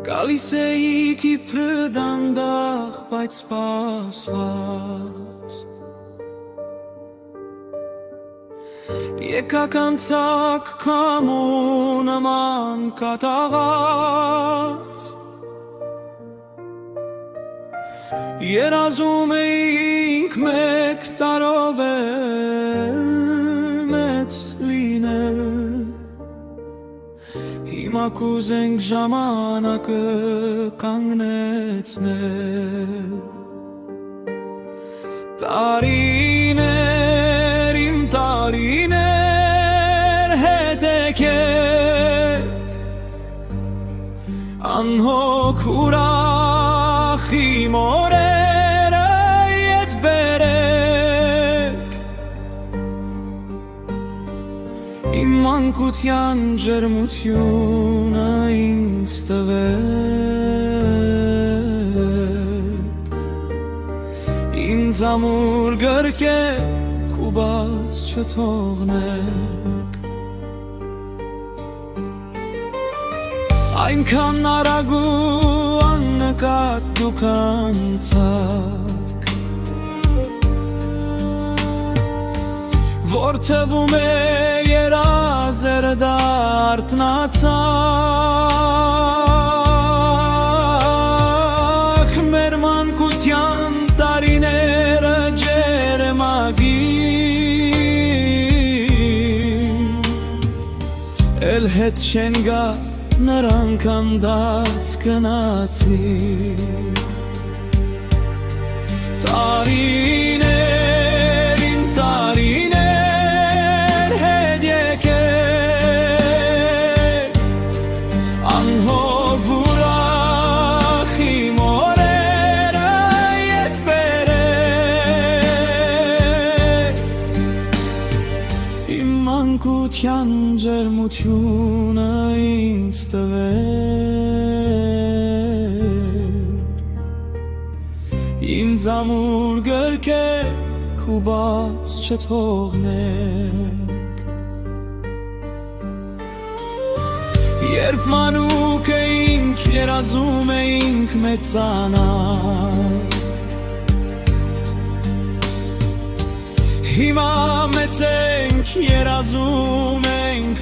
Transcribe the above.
Գալիս էիք իբրը դանդաղ, բայց սպասված Եկաք անցաք քամու նման կատաղած Երազում էինք մեկ տարով էլ մեծ լինել Հիմա կուզենք ժամանակը կանգնեցնել Տարիներ, իմ տարիներ հետ եկեք Անհոգ ուրախ իմ օրերը ետ բերեք Իմ մանկության ջերմությունը ինձ տվեք Ինձ ամուր գրկեք ու բաց չթողնեք Այնքան արագ ու աննկատ դուք անցաք Որ թվում է երազերը դարտնացակ Մեր մանկության տարիները ջերմագին Էլ հետ չեն գա նրանք անդած գնացին Տարիներ, իմ տարիներ հետ եկեք Անհոգ ուրախ իմ օրերը ետ բերեք Իմ մանկության ջերմությունը ինձ տվեք Ինձ ամուր գրկեք ու բաց չթողնեք Երբ մանուկ էինք երազում էինք մեծանալ Հիմա մեծ ենք երազում ենք